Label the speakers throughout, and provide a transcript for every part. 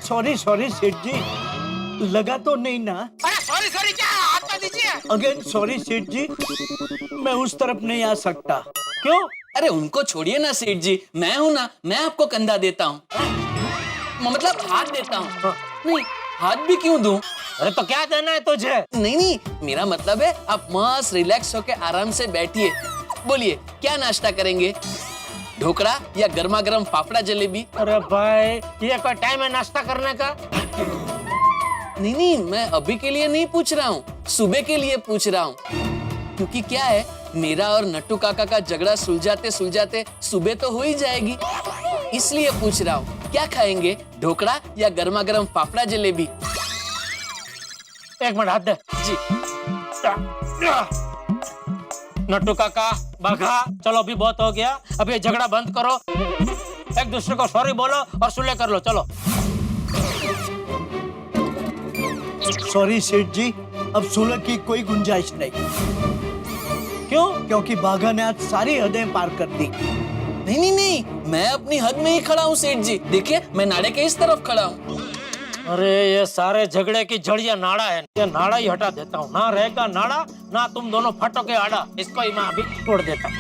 Speaker 1: Sorry sorry सेठ जी, लगा तो नहीं ना?
Speaker 2: अरे सॉरी सॉरी क्या, हाथ तो दीजिए।
Speaker 1: अगेन सॉरी सेठ जी, मैं उस तरफ नहीं आ सकता। क्यों?
Speaker 3: अरे उनको छोड़िए ना सेठ जी, मैं हूँ ना, मैं आपको कंधा देता हूँ, मतलब हाथ देता हूँ। नहीं, हाथ भी क्यों दूं?
Speaker 1: अरे तो क्या देना है तुझे?
Speaker 3: नहीं नहीं, मेरा मतलब है आप मस्त रिलैक्स होके आराम से बैठिए। बोलिए क्या नाश्ता करेंगे, ढोकला या गर्मा गर्म फाफड़ा जलेबी?
Speaker 1: अरे भाई, ये कोई टाइम है नाश्ता करने का?
Speaker 3: नहीं नहीं, मैं अभी के लिए नहीं पूछ रहा हूँ, सुबह के लिए पूछ रहा हूँ। क्योंकि क्या है, मेरा और नट्टू काका का झगड़ा सुलझाते सुलझाते सुबह तो हो ही जाएगी, इसलिए पूछ रहा हूँ। क्या खाएंगे, ढोकला या गर्मा गर्म फाफड़ा जलेबी?
Speaker 1: एक मिनट हाथ दे
Speaker 3: जी।
Speaker 1: नट्टू काका, बाघा, चलो अभी बहुत हो गया, अब ये झगड़ा बंद करो, एक दूसरे को सॉरी बोलो और सुलह कर लो, चलो। सॉरी सेठ जी, अब सुलह की कोई गुंजाइश नहीं। क्यों? क्योंकि बाघा ने आज सारी हदें पार कर दी।
Speaker 3: नहीं नहीं नहीं, मैं अपनी हद में ही खड़ा हूँ सेठ जी, देखिए मैं नाड़े के इस तरफ खड़ा हूँ।
Speaker 1: अरे ये सारे झगड़े की जड़ ये नाड़ा है, ये नाड़ा ही हटा देता हूँ, ना रहेगा नाड़ा, ना तुम दोनों फटोगे आड़ा, इसको ही मैं अभी तोड़ देता हूँ।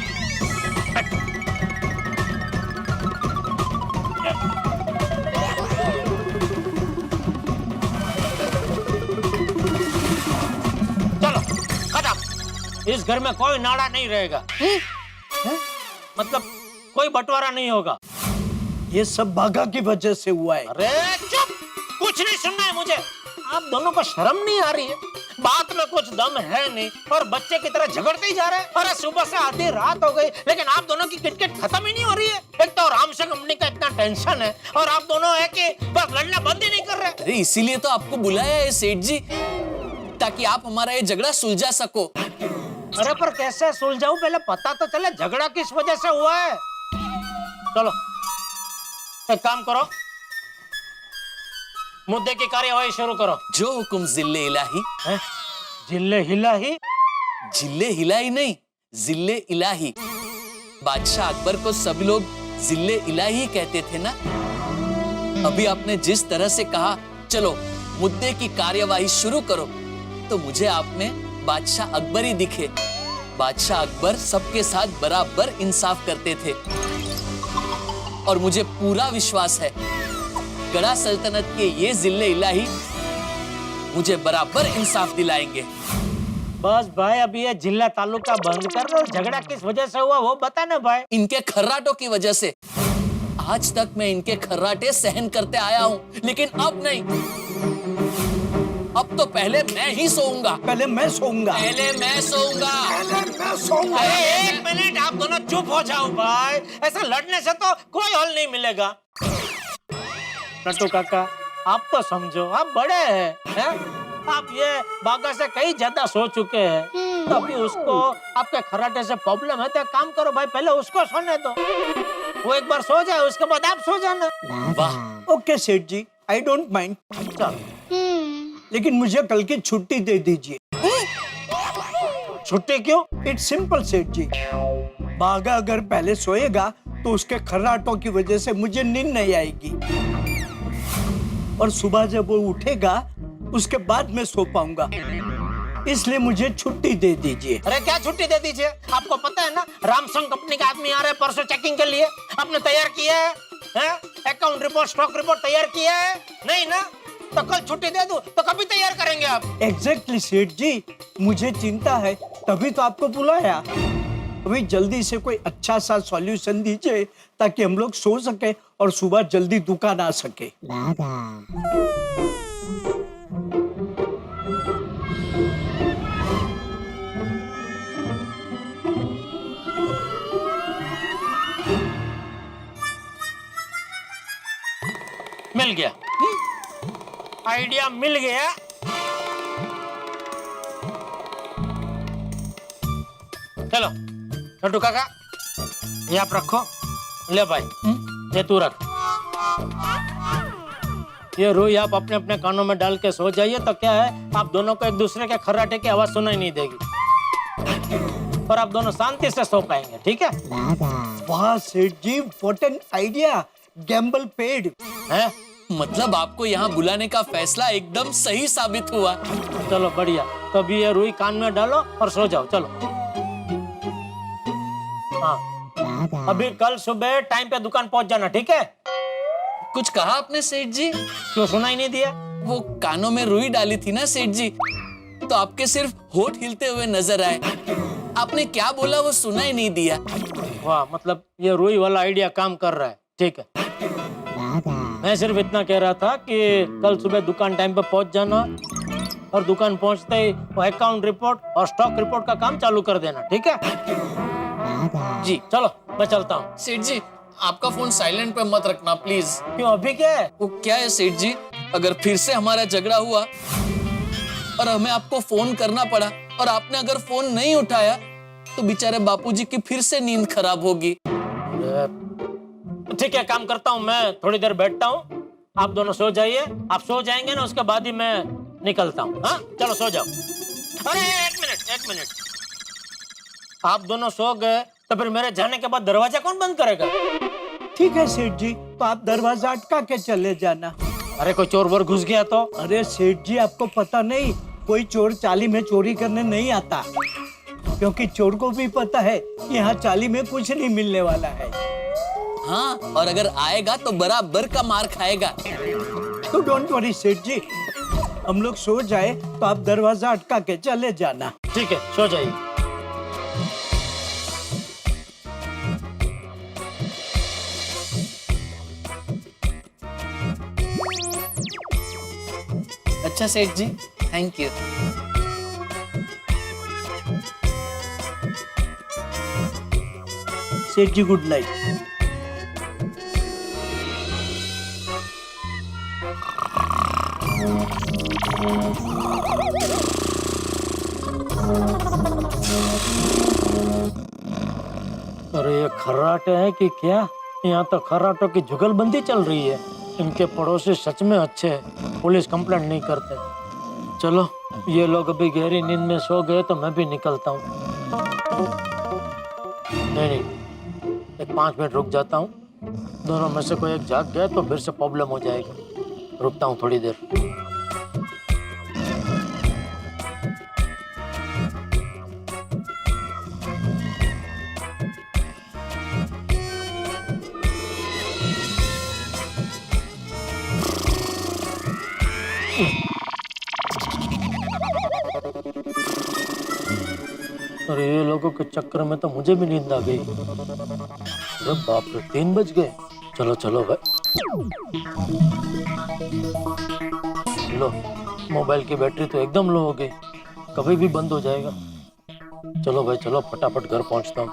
Speaker 1: चलो खत्म, इस घर में कोई नाड़ा नहीं रहेगा। मतलब कोई बंटवारा नहीं होगा। ये सब बाघा की वजह से हुआ है। अरे चुप, कुछ नहीं सुनना है मुझे। आप दोनों को शर्म नहीं आ रही है? बात में कुछ दम है नहीं और बच्चे की तरह झगड़ते ही जा रहे हैं। अरे सुबह से आधी रात हो गई लेकिन आप दोनों की किटकिट खत्म ही नहीं हो रही है। एक तो राम से कंपनी का इतना टेंशन है और आप दोनों है कि बस लड़ना बंद ही नहीं कर रहे।
Speaker 3: अरे इसीलिए तो आपको बुलाया है सेठ जी, ताकि आप हमारा ये झगड़ा सुलझा सको।
Speaker 1: अरे पर कैसे सुलझाऊं, पहले पता तो चले झगड़ा किस वजह से हुआ है। चलो एक काम करो, मुद्दे की कार्यवाही शुरू करो।
Speaker 3: जो हुकुम जिल्ले इलाही।
Speaker 1: है? जिल्ले हिलाही?
Speaker 3: जिल्ले हिलाही नहीं, जिल्ले इलाही। बादशाह अकबर को सब लोग जिल्ले इलाही कहते थे ना। अभी आपने जिस तरह से कहा चलो मुद्दे की कार्यवाही शुरू करो, तो मुझे आप में बादशाह अकबर ही दिखे। बादशाह अकबर सबके साथ बराबर इंसाफ करते थे और मुझे पूरा विश्वास है गड़ा सल्तनत के ये जिल्ले इलाही मुझे बराबर इंसाफ दिलाएंगे।
Speaker 1: बस भाई अभी ये जिला तालुका बंद कर दो, झगड़ा किस वजह से हुआ वो बता ना भाई।
Speaker 3: इनके खर्राटों की वजह से। आज तक मैं इनके खर्राटे सहन करते आया हूँ, लेकिन अब नहीं। अब तो पहले मैं ही सोऊंगा।
Speaker 1: पहले मैं सोऊंगा।
Speaker 3: पहले मैं सोऊंगा।
Speaker 1: मैं सोऊंगा। अरे एक मिनट, आप दोनों चुप हो जाओ भाई, ऐसा लड़ने से तो कोई हल नहीं मिलेगा। नट्टू काका आप तो समझो, आप बड़े हैं? आप ये बाघा से कई ज्यादा सो चुके हैं, तो अभी उसको आपके खर्राटे से प्रॉब्लम है, तो एक काम करो भाई, पहले उसको सोने दो, वो एक बार सो जाए उसके बाद आप सो जाना।
Speaker 3: वाह।
Speaker 1: ओके सेठ जी, आई डोंट माइंड, लेकिन मुझे कल की छुट्टी दे दीजिए। छुट्टी क्यों? इट्स सिंपल सेठ जी, बाघा अगर पहले सोएगा तो उसके खर्राटों की वजह से मुझे नींद नहीं आएगी और सुबह जब वो उठेगा उसके बाद मैं सो पाऊंगा, इसलिए मुझे छुट्टी दे दीजिए। अरे क्या छुट्टी दे दीजिए? आपको पता है ना रामसंग कंपनी का आदमी आ रहा है परसों चेकिंग के लिए, आपने तैयार किया है? अकाउंट रिपोर्ट, स्टॉक रिपोर्ट तैयार किया है? नहीं ना, तो कल छुट्टी दे दूं तो कभी तैयार करेंगे आप? एग्जैक्टली सेठ जी, मुझे चिंता है तभी तो आपको बुलाया। अभी जल्दी से कोई अच्छा सा सॉल्यूशन दीजिए ताकि हम लोग सो सके और सुबह जल्दी दुकान आ सके। मिल गया, आइडिया मिल गया। चलो नट्टू काका ये आप रखो, ले भाई ये तू रख, ये रुई आप अपने अपने कानों में डाल के सो जाइए, तो क्या है आप दोनों को एक दूसरे के खर्राटे की आवाज सुनाई नहीं देगी और आप दोनों शांति से सो पाएंगे, ठीक है? वाह सेठ जी, what an idea, gamble paid
Speaker 4: है।
Speaker 3: मतलब आपको यहाँ बुलाने का फैसला एकदम सही साबित हुआ।
Speaker 4: चलो बढ़िया, तो अभी ये रुई कान में डालो और सो जाओ। चलो हाँ, अभी कल सुबह टाइम पे दुकान पहुंच जाना, ठीक है?
Speaker 3: कुछ कहा आपने सेठ जी?
Speaker 4: क्यों सुनाई नहीं दिया?
Speaker 3: वो कानों में रुई डाली थी ना सेठ जी, तो आपके सिर्फ होठ हिलते हुए नजर आए। आपने क्या बोला वो सुना ही नहीं दिया।
Speaker 4: वाह, मतलब ये रुई वाला आइडिया काम कर रहा है, ठीक है। मैं सिर्फ इतना कह रहा था कि कल सुबह दुकान टाइम पे पहुंच जाना और दुकान पहुंचते ही वो अकाउंट रिपोर्ट और स्टॉक रिपोर्ट का काम चालू कर देना, ठीक है?
Speaker 3: जी
Speaker 4: चलो मैं चलता हूँ।
Speaker 3: सेठ जी, आपका फोन साइलेंट पे मत रखना प्लीज।
Speaker 4: क्यों, अभी क्या है?
Speaker 3: वो क्या है सेठ जी, अगर फिर से हमारा झगड़ा हुआ और हमें आपको फोन करना पड़ा और आपने अगर फोन नहीं उठाया तो बेचारे बापूजी की फिर से नींद खराब होगी।
Speaker 4: ठीक है, काम करता हूँ, मैं थोड़ी देर बैठता हूँ, आप दोनों सो जाइए। आप सो जाएंगे ना, उसके बाद ही मैं निकलता हूँ। हाँ चलो सो जाओ। अरे एक मिनट, आप दोनों सो गए तो फिर मेरे जाने के बाद दरवाजा कौन बंद करेगा?
Speaker 1: ठीक है सेठ जी, तो आप दरवाजा अटका के चले जाना।
Speaker 4: अरे कोई चोर वोर घुस गया तो?
Speaker 1: अरे सेठ जी, आपको पता नहीं, कोई चोर चाली में चोरी करने नहीं आता, क्योंकि चोर को भी पता है कि यहाँ चाली में कुछ नहीं मिलने वाला है।
Speaker 3: हाँ, और अगर आएगा तो बराबर का मार खाएगा।
Speaker 1: तो डोंट वरी सेठ जी, हम लोग सो जाए तो आप दरवाजा अटका के चले जाना।
Speaker 4: ठीक है, सो जाइए।
Speaker 3: अच्छा सेठ जी, थैंक यू।
Speaker 1: सेठ जी गुड नाइट।
Speaker 4: अरे ये खर्राटे है कि क्या? यहाँ तो खर्राटों की जुगलबंदी चल रही है। इनके पड़ोसी सच में अच्छे हैं, पुलिस कंप्लेंट नहीं करते। चलो, ये लोग अभी गहरी नींद में सो गए तो मैं भी निकलता हूँ। नहीं, एक 5 मिनट रुक जाता हूँ। दोनों में से कोई एक जाग गया तो फिर से प्रॉब्लम हो जाएगी। रुकता हूँ थोड़ी देर। अरे ये लोगों के चक्कर में तो मुझे भी नींद आ गई। अरे बाप रे, 3 बज गए। चलो चलो भाई, लो, मोबाइल की बैटरी तो एकदम लो हो गई, कभी भी बंद हो जाएगा। चलो भाई चलो, फटाफट घर पहुंचता हूँ।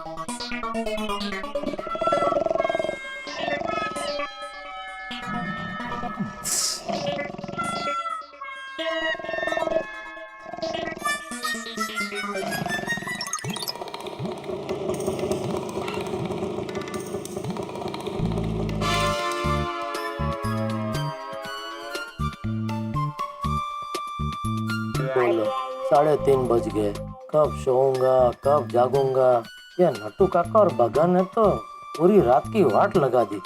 Speaker 4: बोलो, 3:30 बज गए। कब सोऊंगा, कब जागूंगा? ये नट्टू काका और बगा ने तो पूरी रात की वाट लगा दी।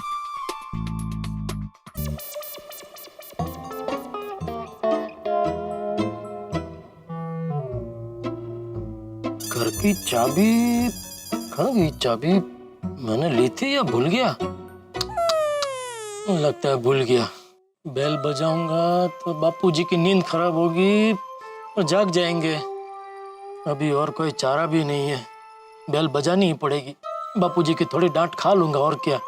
Speaker 4: घर की चाबी कहाँ गई? चाबी मैंने ली थी या भूल गया? लगता है भूल गया। बेल बजाऊंगा तो बापूजी की नींद खराब होगी और जाग जाएंगे। अभी और कोई चारा भी नहीं है, बेल बजानी ही पड़ेगी। बापूजी की थोड़ी डांट खा लूंगा, और क्या।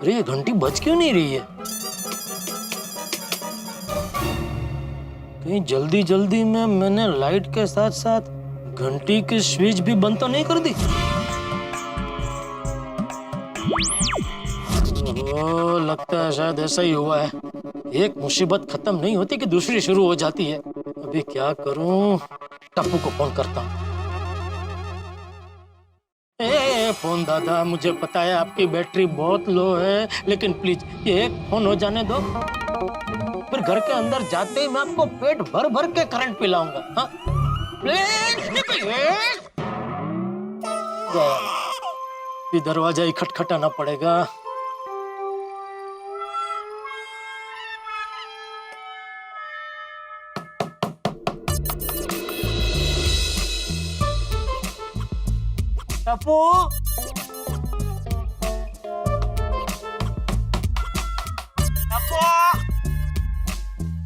Speaker 4: अरे ये घंटी बज क्यों नहीं रही है? कहीं जल्दी जल्दी में मैंने लाइट के साथ साथ घंटी की स्विच भी बंद तो नहीं कर दी? ओह, लगता है शायद ऐसा ही हुआ है। एक मुसीबत खत्म नहीं होती कि दूसरी शुरू हो जाती है। अभी क्या करूं? टप्पू को फोन करता हूं। फोन दादा, मुझे पता है आपकी बैटरी बहुत लो है, लेकिन प्लीज ये एक फोन हो जाने दो, फिर घर के अंदर जाते ही मैं आपको पेट भर भर के करंट पिलाऊंगा। हाँ ये दरवाजा ही खटखटाना पड़ेगा। टप्पू,
Speaker 2: टप्पू,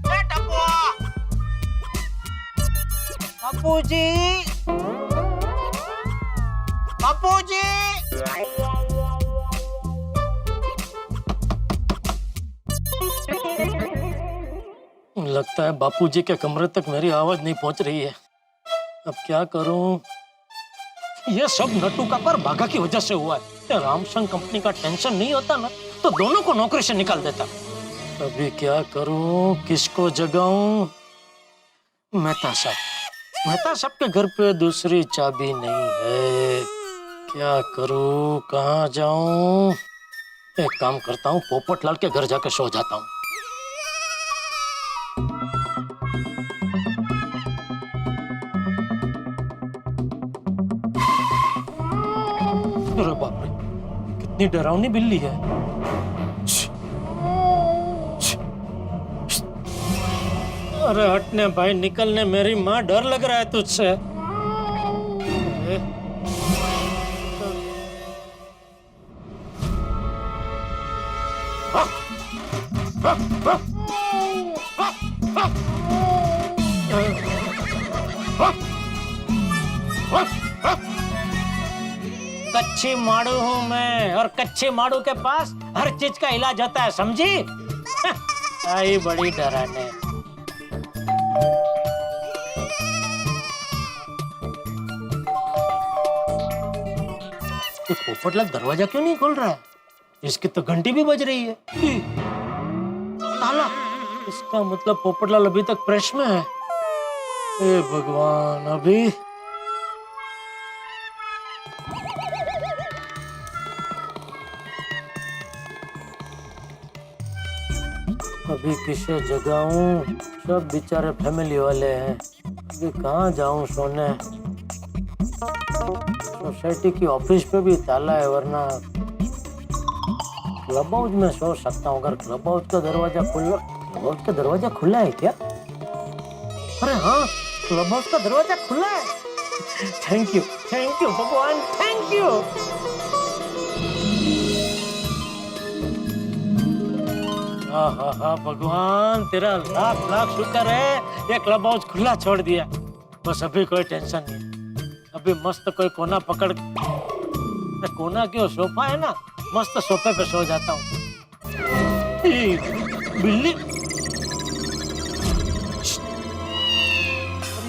Speaker 2: ए टप्पू, टप्पू जी, टप्पू जी।
Speaker 4: लगता है बापूजी के कमरे तक मेरी आवाज नहीं पहुंच रही है। अब क्या करूं? ये सब नट्टू का पर भागा की वजह से हुआ है। ये रामसंग कंपनी का टेंशन नहीं होता ना तो दोनों को नौकरी से निकाल देता। अभी क्या करूं? किसको जगाऊं? मेहता साहब के घर पे दूसरी चाबी नहीं है। क्या करूं? कहाँ जाऊं? एक काम करता हूँ, पोपटलाल के घर जाके सो जाता हूँ। अरे बाप रे, कितनी डरावनी बिल्ली है। अरे हटने भाई, निकलने। मेरी माँ, डर लग रहा है तुझसे। अरे, कच्ची माड़ू हूँ मैं, और कच्चे माड़ू के पास हर चीज का इलाज होता है, समझी? आई बड़ी डराने। ये पोपटलाल दरवाजा क्यों नहीं खोल रहा है? इसकी तो घंटी भी बज रही है। ताला, इसका मतलब पोपटलाल अभी तक प्रेस में है। हे भगवान, अभी किसे जगाऊं? सब बेचारे फैमिली वाले हैं। अभी कहाँ जाऊं सोने? सोसाइटी की ऑफिस पे भी ताला है, वरना क्लब हाउस में सो सकता हूँ। अगर क्लब हाउस का दरवाजा खुला है क्या? अरे हाँ, क्लब हाउस का दरवाजा खुला है। थैंक यू भगवान, थैंक यू। हाँ भगवान, तेरा लाख लाख शुक्र है, ये क्लब हाउस खुला छोड़ दिया। बस अभी कोई टेंशन नहीं। अभी मस्त कोई कोना पकड़, कोना क्यों, सोफा है ना, मस्त सोफे पे सो जाता हूँ। बिल्ली,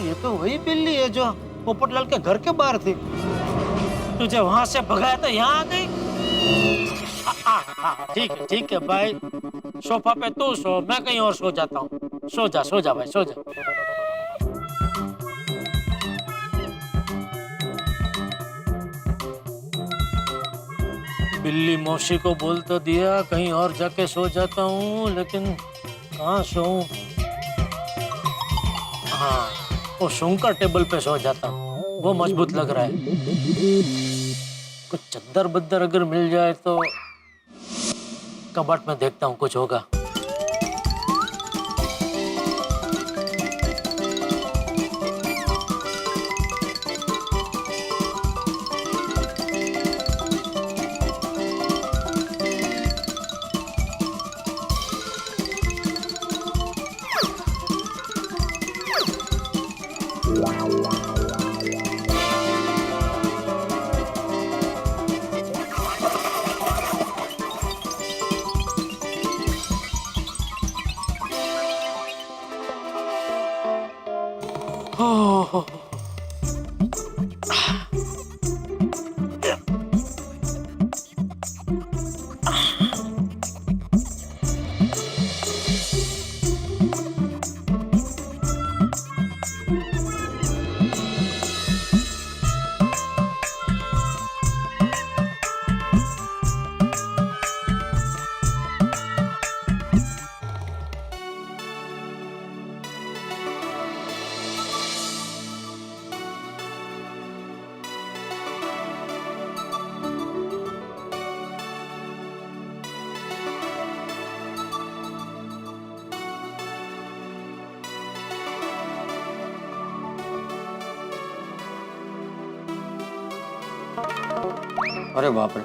Speaker 4: ये तो वही बिल्ली है जो पोपटलाल के घर के बाहर थी। तुझे वहां से भगाया तो यहाँ आ गई। ठीक है भाई, सोफा पे तू सो, मैं कहीं और सो जाता हूँ। सो जा भाई, सो जा। बिल्ली मौसी को बोल तो दिया कहीं और जाके सो जाता हूँ, लेकिन कहाँ सोऊं? हाँ, वो शंकर टेबल पे सो जाता हूँ, वो मजबूत लग रहा है। कुछ चद्दर बद्दर अगर मिल जाए तो कबाट में देखता हूँ, कुछ होगा।
Speaker 5: अरे बाप रे,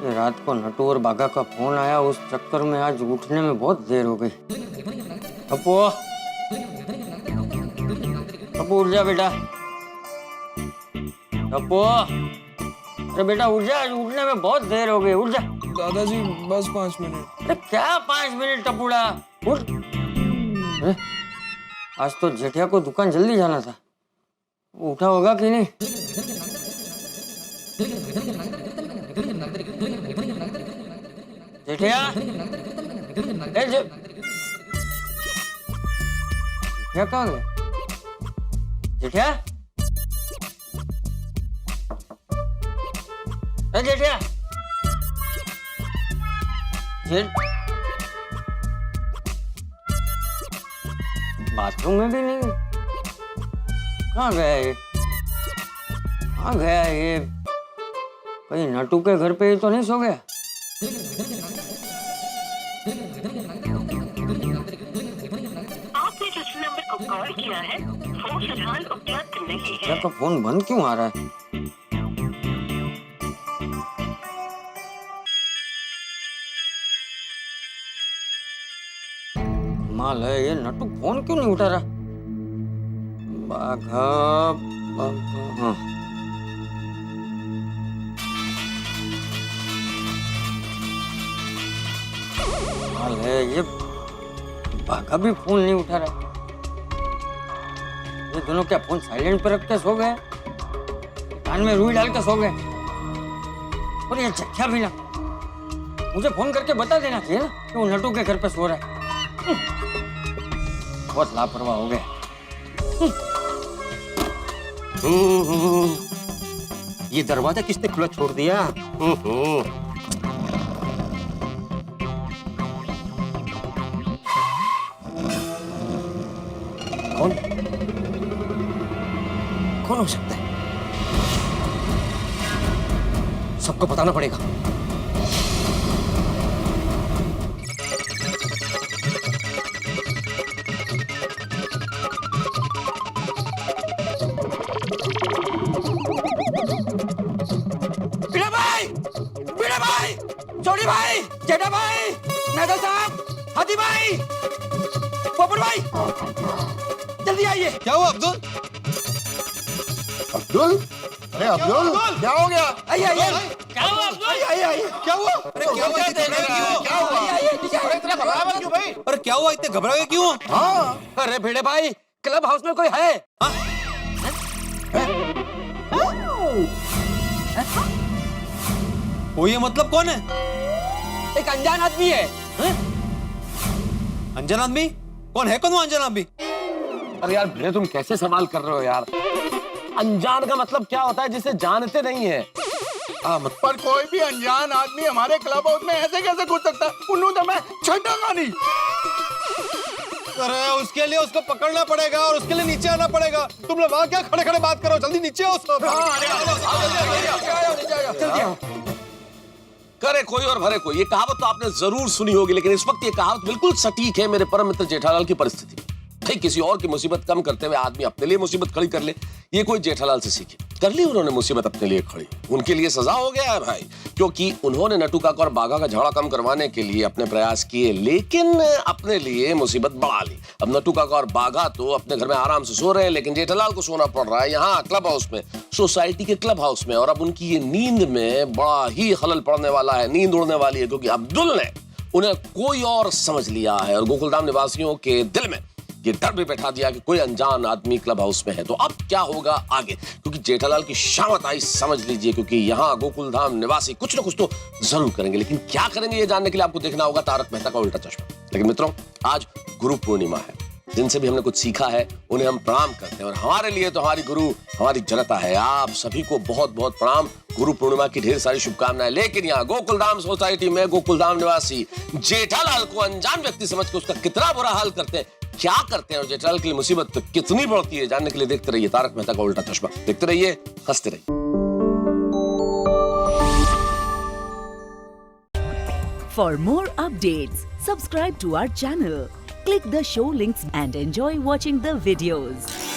Speaker 5: ये रात को नटू और बागा का फोन आया, उस चक्कर में आज उठने में बहुत देर हो गई। अपू, अपू उठ जा बेटा। अपू, अरे बेटा उठ जा, आज उठने में बहुत देर हो गई, उठ जा।
Speaker 6: दादाजी बस 5 मिनट।
Speaker 5: अरे क्या 5 मिनट टपूड़ा, उठ। अरे, आज तो जेठिया को दुकान जल्दी जाना था, वो उठा होगा कि नहीं? जेठिया, जेठिया कहाँ गया? जेठिया, जेठिया, बाथरूम में भी नहीं, कहाँ गया ये? कहाँ गया ये? कहीं नटू के घर पे ही तो नहीं सो गया?
Speaker 7: आपने जिस नंबर को कॉल किया है वो फिलहाल उपलब्ध नहीं है।
Speaker 5: तो फोन बंद क्यों आ रहा है? माल है, ये नटू फोन क्यों नहीं उठा रहा? बाघा, हाँ। माल है, ये बाघा भी फोन नहीं उठा रहा। ये दोनों क्या फोन साइलेंट पर रख के सो गए? कान में रुई डाल के सो गए? और ये चक्या भी ना, मुझे फोन करके बता देना चाहिए ना कि वो नटू के घर पे सो रहा है। बहुत लापरवाह हो गए।
Speaker 2: ये दरवाजा किसने खुला छोड़ दिया? कौन कौन हो सकता है? सबको बताना पड़ेगा। बीड़ा भाई, चौड़ी भाई, जेठा भाई, मैदा साहब, हाथी भाई, पोपट भाई, जल्दी आइए।
Speaker 6: क्या हुआ अब्दुल?
Speaker 8: अब्दुल, अरे अब्दुल, क्या हो गया?
Speaker 5: आइए आइए।
Speaker 4: क्या हुआ अब्दुल?
Speaker 5: आइए।
Speaker 6: क्या हुआ? अरे क्या हुआ?
Speaker 8: क्या हुआ? अरे इतना घबराए क्यों भाई?
Speaker 6: अरे क्या हुआ? इतने घबराए क्यों?
Speaker 8: हाँ,
Speaker 2: अरे भिड़े भाई, क्लब हाउस में कोई है?
Speaker 6: वो ये मतलब कौन है?
Speaker 2: एक अनजान आदमी है।
Speaker 6: अनजान आदमी? कौन है? कौन वो अनजान आदमी?
Speaker 9: अरे यार भिड़े, तुम कैसे सवाल कर रहे हो यार? अनजान का मतलब क्या होता है? जिसे जानते नहीं है।
Speaker 8: पर कोई भी अनजान आदमी हमारे क्लब हाउस में ऐसे कैसे घुस सकता है? उन्होंने तो मैं छटांगा नहीं।
Speaker 6: अरे उसके लिए उसको पकड़ना पड़ेगा और उसके लिए नीचे आना पड़ेगा। तुम लोग वहाँ क्या खड़े खड़े बात करो? जल्दी नीचे आओ सब।
Speaker 8: जल्दी आओ।
Speaker 9: करे कोई और भरे कोई, ये कहावत तो आपने जरूर सुनी होगी, लेकिन इस वक्त ये कहावत बिल्कुल सटीक है मेरे परम मित्र जेठालाल की परिस्थिति। भाई किसी और की मुसीबत कम करते हुए आदमी अपने लिए मुसीबत खड़ी कर ले, ये कोई जेठालाल से सीखे। कर ली उन्होंने मुसीबत अपने लिए खड़ी, उनके लिए सजा हो गया है भाई, क्योंकि उन्होंने नटू काका और बाघा का झगड़ा कम करवाने के लिए अपने प्रयास किए, लेकिन अपने लिए मुसीबत बढ़ा ली। अब नटू काका और बाघा तो अपने घर में आराम से सो रहे हैं, लेकिन जेठालाल को सोना पड़ रहा है यहाँ क्लब हाउस में, सोसाइटी के क्लब हाउस में। और अब उनकी ये नींद में बड़ा ही खलल पड़ने वाला है, नींद उड़ने वाली है, क्योंकि अब्दुल ने उन्हें कोई और समझ लिया है और गोकुलधाम निवासियों के दिल में ये डर भी बैठा दिया कि कोई अनजान आदमी क्लब हाउस में है। तो अब क्या होगा आगे? क्योंकि जेठालाल की शामत आई, समझ लीजिए, क्योंकि यहाँ गोकुलधाम निवासी कुछ ना कुछ तो जरूर करेंगे, लेकिन क्या करेंगे ये जानने के लिए आपको देखना होगा तारक मेहता का उल्टा चश्मा। लेकिन मित्रों, आज गुरु पूर्णिमा है, जिनसे भी हमने कुछ सीखा है उन्हें हम प्रणाम करते हैं, और हमारे लिए तो हमारी गुरु हमारी जनता है। आप सभी को बहुत बहुत प्रणाम, गुरु पूर्णिमा की ढेर सारी शुभकामनाएं। लेकिन यहाँ गोकुलधाम सोसाइटी में गोकुलधाम निवासी जेठालाल को अनजान व्यक्ति समझ के उसका कितना बुरा हाल करते हैं, क्या करते हैं और जेठालाल की मुसीबत तो कितनी बढ़ती है, जानने के लिए देखते रहिए तारक मेहता का उल्टा चश्मा। देखते रहिए, हंसते रहिए।
Speaker 10: For more updates, subscribe to our channel, click the show links and enjoy watching the videos.